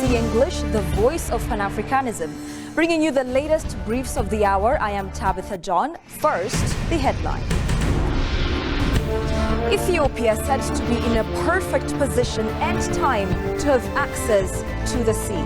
ABC English, the voice of Pan-Africanism. Bringing you the latest briefs of the hour, I am Tabitha John. First, the headline. Ethiopia said to be in a perfect position and time to have access to the sea.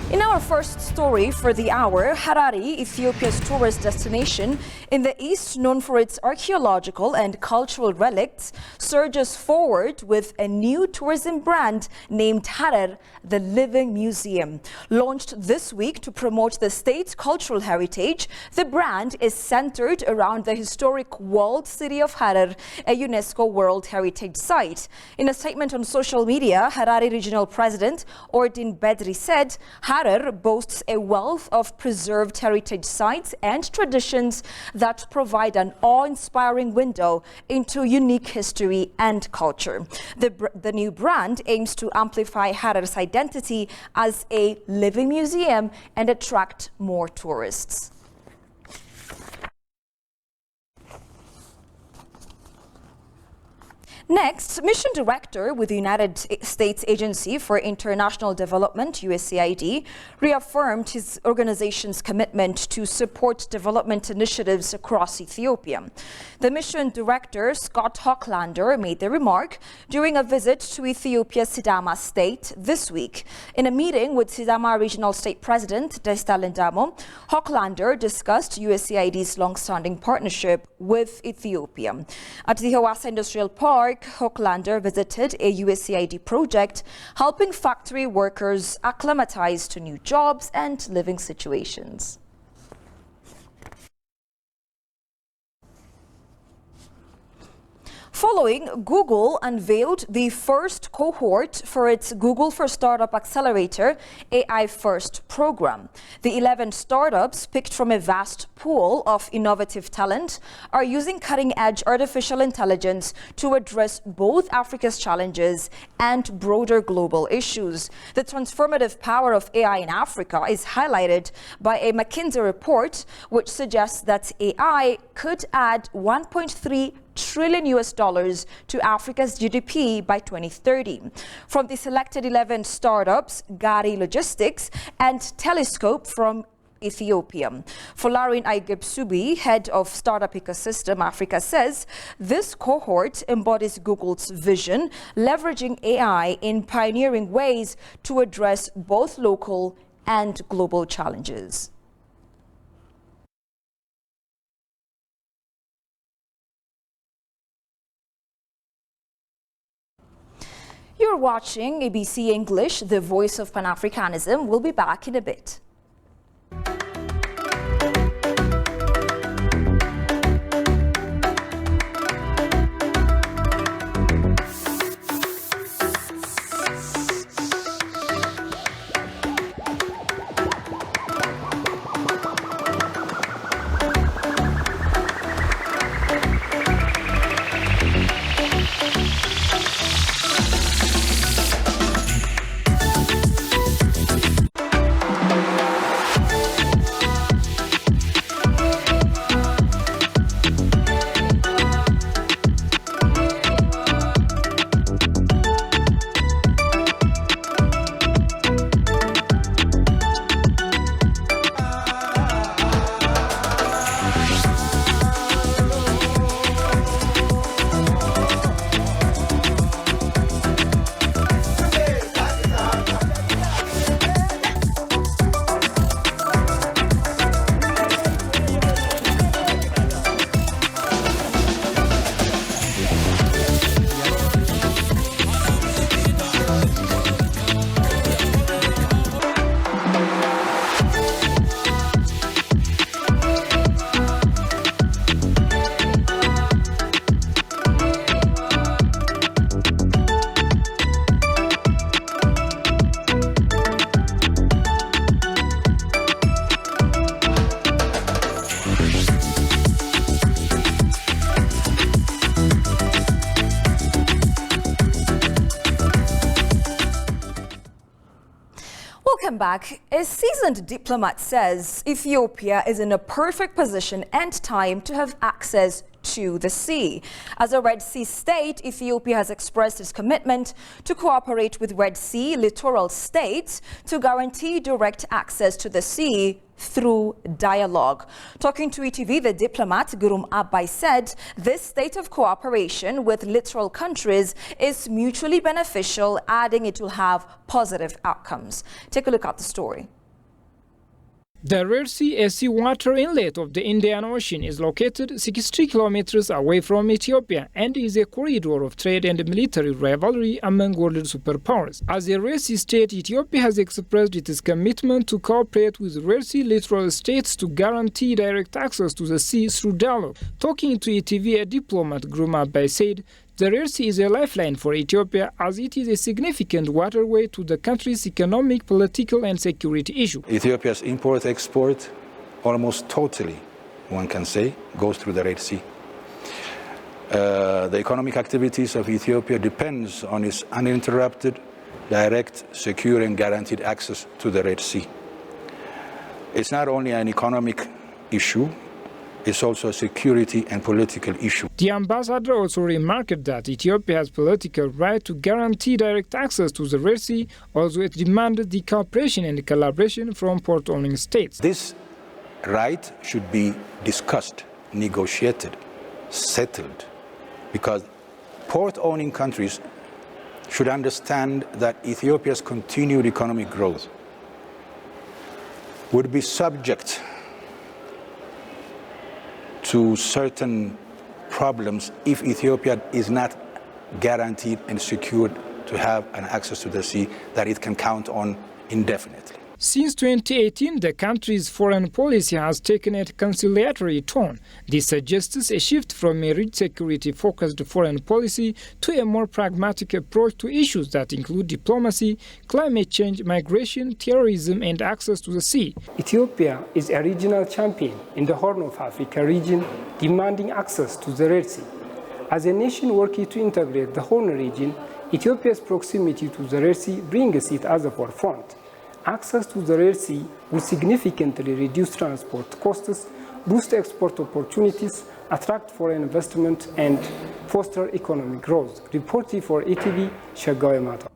In our first story for the hour, Harar, Ethiopia's tourist destination in the east, known for its archaeological and cultural relicts, surges forward with a new tourism brand named Harar, the Living Museum. Launched this week to promote the state's cultural heritage, the brand is centered around the historic walled city of Harar, a UNESCO World Heritage Site. In a statement on social media, Harare Regional President Ordin Bedri said, Harar boasts a wealth of preserved heritage sites and traditions that provide an awe-inspiring window into unique history and culture. The new brand aims to amplify Harar's identity as a living museum and attract more tourists. Next, Mission Director with the United States Agency for International Development, USAID, reaffirmed his organization's commitment to support development initiatives across Ethiopia. The Mission Director, Scott Hochlander, made the remark during a visit to Ethiopia's Sidama state this week. In a meeting with Sidama Regional State President Desta Lendamo, Hochlander discussed USAID's long-standing partnership with Ethiopia. At the Hawassa Industrial Park, Hochlander visited a USAID project helping factory workers acclimatize to new jobs and living situations. Following, Google unveiled the first cohort for its Google for Startup Accelerator AI First program. The 11 startups, picked from a vast pool of innovative talent, are using cutting-edge artificial intelligence to address both Africa's challenges and broader global issues. The transformative power of AI in Africa is highlighted by a McKinsey report, which suggests that AI could add 1.3 trillion US dollars to Africa's GDP by 2030. From the selected 11 startups, Gari Logistics and Telescope from Ethiopia. Folarin Aigepsubi, head of Startup Ecosystem Africa, says this cohort embodies Google's vision, leveraging AI in pioneering ways to address both local and global challenges. You're watching ABC English, the voice of Pan-Africanism. We'll be back in a bit. Welcome back. A seasoned diplomat says Ethiopia is in a perfect position and time to have access to the sea. As a Red Sea state, Ethiopia has expressed its commitment to cooperate with Red Sea littoral states to guarantee direct access to the sea through dialogue. Talking to ETV, the diplomat Gurum Abbay said this state of cooperation with littoral countries is mutually beneficial, adding it will have positive outcomes. Take a look at the story. The Red Sea, a seawater inlet of the Indian Ocean, is located 60 kilometers away from Ethiopia and is a corridor of trade and military rivalry among world superpowers. As a Red Sea state, Ethiopia has expressed its commitment to cooperate with Red Sea littoral states to guarantee direct access to the sea through dialogue. Talking to ETV, a diplomat Gurum Abbay said the Red Sea is a lifeline for Ethiopia as it is a significant waterway to the country's economic, political and security issue. Ethiopia's import-export almost totally, one can say, goes through the Red Sea. The economic activities of Ethiopia depends on its uninterrupted, direct, secure and guaranteed access to the Red Sea. It's not only an economic issue, it's also a security and political issue. The ambassador also remarked that Ethiopia has political right to guarantee direct access to the Red Sea, although it demanded the cooperation and collaboration from port-owning states. This right should be discussed, negotiated, settled, because port-owning countries should understand that Ethiopia's continued economic growth would be subject to certain problems if Ethiopia is not guaranteed and secured to have an access to the sea that it can count on indefinitely. Since 2018, the country's foreign policy has taken a conciliatory tone. This suggests a shift from a rich security-focused foreign policy to a more pragmatic approach to issues that include diplomacy, climate change, migration, terrorism and access to the sea. Ethiopia is a regional champion in the Horn of Africa region, demanding access to the Red Sea. As a nation working to integrate the Horn region, Ethiopia's proximity to the Red Sea brings it at the forefront. Access to the Red Sea will significantly reduce transport costs, boost export opportunities, attract foreign investment, and foster economic growth. Reporting for ETV, Shagawe Mata.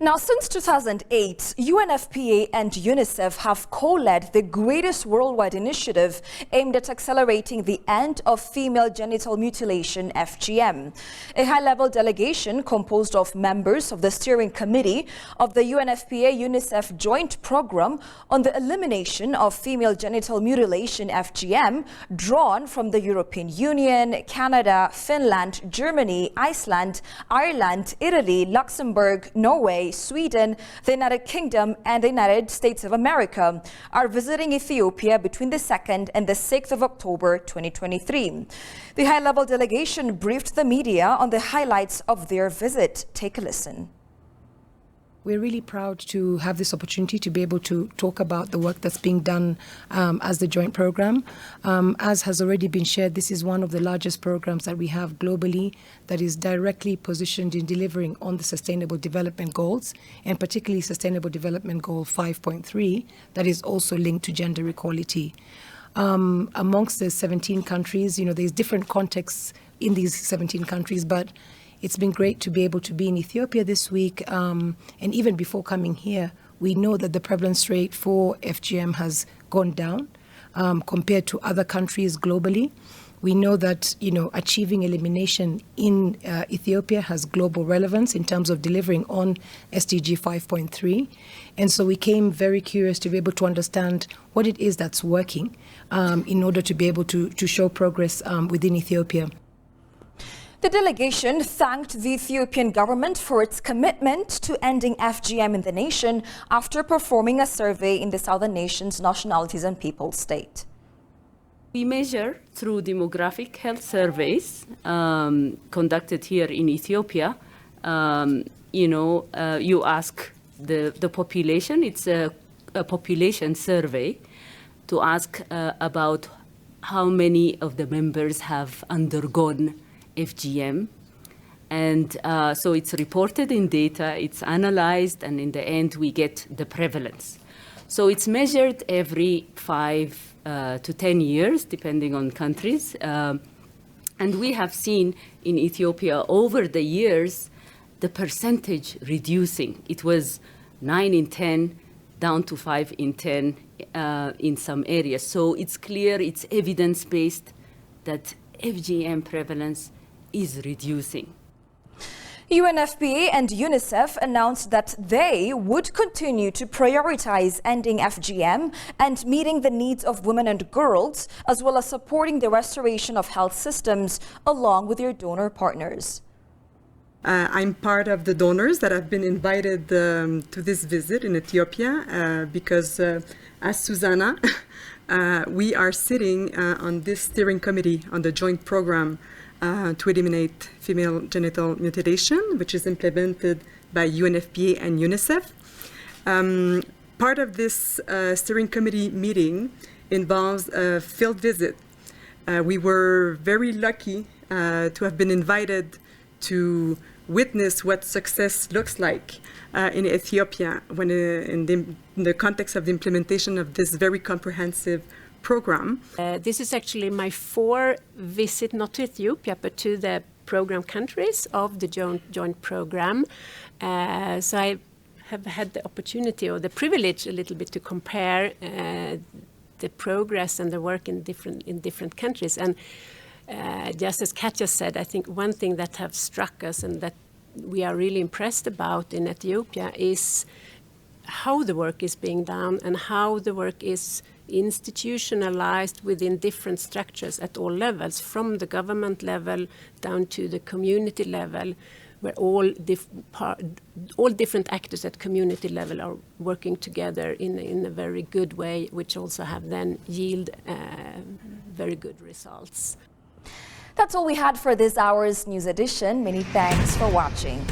Now, since 2008, UNFPA and UNICEF have co-led the greatest worldwide initiative aimed at accelerating the end of female genital mutilation, FGM. A high-level delegation composed of members of the steering committee of the UNFPA-UNICEF joint program on the elimination of female genital mutilation, FGM, drawn from the European Union, Canada, Finland, Germany, Iceland, Ireland, Italy, Luxembourg, Norway, Sweden, the United Kingdom and the United States of America are visiting Ethiopia between the 2nd and the 6th of October 2023. The high-level delegation briefed the media on the highlights of their visit. Take a listen. We're really proud to have this opportunity to be able to talk about the work that's being done as the joint program. As has already been shared, this is one of the largest programs that we have globally that is directly positioned in delivering on the Sustainable Development Goals, and particularly Sustainable Development Goal 5.3, that is also linked to gender equality. Amongst the 17 countries, there's different contexts in these 17 countries, but it's been great to be able to be in Ethiopia this week. And even before coming here, we know that the prevalence rate for FGM has gone down compared to other countries globally. We know that, achieving elimination in Ethiopia has global relevance in terms of delivering on SDG 5.3. And so we came very curious to be able to understand what it is that's working in order to be able to show progress within Ethiopia. The delegation thanked the Ethiopian government for its commitment to ending FGM in the nation after performing a survey in the southern nation's nationalities and peoples state. We measure through demographic health surveys conducted here in Ethiopia. You ask the population, it's a population survey to ask about how many of the members have undergone FGM, and so it's reported in data, it's analyzed, and in the end we get the prevalence. So it's measured every 5 to 10 years, depending on countries. And we have seen in Ethiopia over the years the percentage reducing. It was 9 in 10 down to 5 in 10 in some areas. So it's clear, it's evidence-based that FGM prevalence is reducing. UNFPA and UNICEF announced that they would continue to prioritize ending FGM and meeting the needs of women and girls, as well as supporting the restoration of health systems along with their donor partners. I'm part of the donors that have been invited to this visit in Ethiopia because, as Susanna, we are sitting on this steering committee on the joint program to eliminate female genital mutilation, which is implemented by UNFPA and UNICEF. Part of this steering committee meeting involves a field visit. We were very lucky to have been invited to witness what success looks like in Ethiopia when in the context of the implementation of this very comprehensive program. This is actually my fourth visit, not to Ethiopia, but to the program countries of the joint program. So I have had the opportunity or the privilege a little bit to compare the progress and the work in different countries. And just as Katja said, I think one thing that have struck us and that we are really impressed about in Ethiopia is how the work is being done and how the work is institutionalized within different structures at all levels, from the government level down to the community level, where all different actors at community level are working together in a very good way, which also have then yield very good results. That's all we had for this hour's news edition. Many thanks for watching.